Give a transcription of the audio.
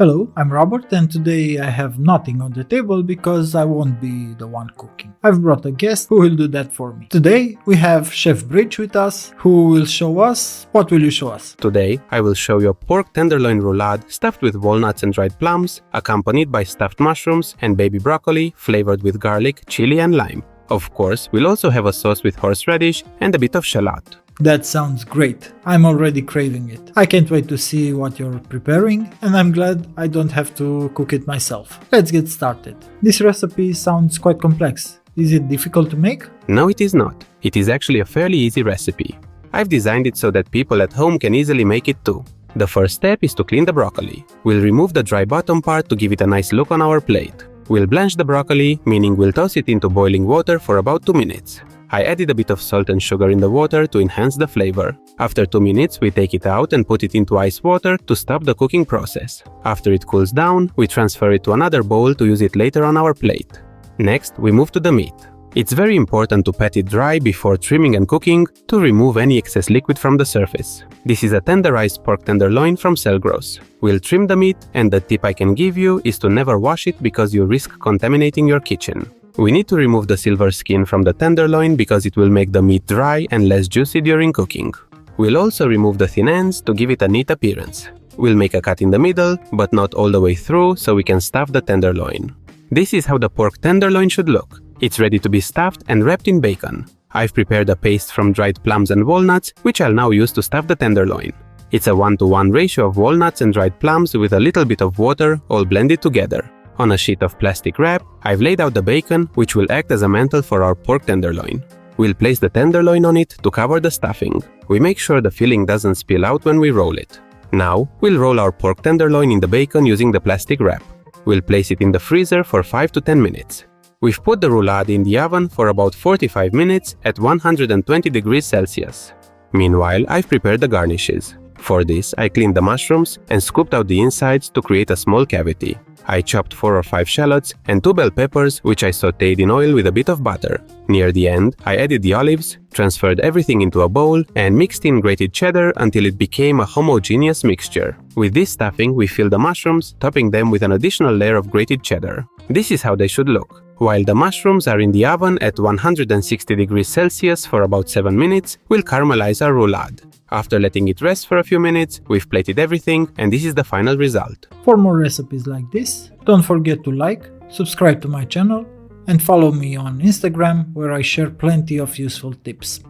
Hello, I'm Robert and today I have nothing on the table because I won't be the one cooking. I've brought a guest who will do that for me. Today we have Chef Bridge with us who will show us. What will you show us? Today I will show you a pork tenderloin roulade stuffed with walnuts and dried plums, accompanied by stuffed mushrooms and baby broccoli flavored with garlic, chili and lime. Of course, we'll also have a sauce with horseradish and a bit of shallot. That sounds great. I'm already craving it. I can't wait to see what you're preparing, and I'm glad I don't have to cook it myself. Let's get started. This recipe sounds quite complex. Is it difficult to make? No, it is not. It is actually a fairly easy recipe. I've designed it so that people at home can easily make it too. The first step is to clean the broccoli. We'll remove the dry bottom part to give it a nice look on our plate. We'll blanch the broccoli, meaning we'll toss it into boiling water for about 2 minutes. I added a bit of salt and sugar in the water to enhance the flavor. After 2 minutes, we take it out and put it into ice water to stop the cooking process. After it cools down, we transfer it to another bowl to use it later on our plate. Next, we move to the meat. It's very important to pat it dry before trimming and cooking to remove any excess liquid from the surface. This is a tenderized pork tenderloin from Selgros. We'll trim the meat, and the tip I can give you is to never wash it because you risk contaminating your kitchen. We need to remove the silver skin from the tenderloin because it will make the meat dry and less juicy during cooking. We'll also remove the thin ends to give it a neat appearance. We'll make a cut in the middle, but not all the way through, so we can stuff the tenderloin. This is how the pork tenderloin should look. It's ready to be stuffed and wrapped in bacon. I've prepared a paste from dried plums and walnuts, which I'll now use to stuff the tenderloin. It's a 1:1 ratio of walnuts and dried plums with a little bit of water, all blended together. On a sheet of plastic wrap, I've laid out the bacon, which will act as a mantle for our pork tenderloin. We'll place the tenderloin on it to cover the stuffing. We make sure the filling doesn't spill out when we roll it. Now, we'll roll our pork tenderloin in the bacon using the plastic wrap. We'll place it in the freezer for 5 to 10 minutes. We've put the roulade in the oven for about 45 minutes at 120 degrees Celsius. Meanwhile, I've prepared the garnishes. For this, I cleaned the mushrooms and scooped out the insides to create a small cavity. I chopped 4 or 5 shallots and 2 bell peppers, which I sautéed in oil with a bit of butter. Near the end, I added the olives, transferred everything into a bowl, and mixed in grated cheddar until it became a homogeneous mixture. With this stuffing, we fill the mushrooms, topping them with an additional layer of grated cheddar. This is how they should look. While the mushrooms are in the oven at 160 degrees Celsius for about 7 minutes, we'll caramelize our roulade. After letting it rest for a few minutes, we've plated everything, and this is the final result. For more recipes like this, don't forget to like, subscribe to my channel, and follow me on Instagram where I share plenty of useful tips.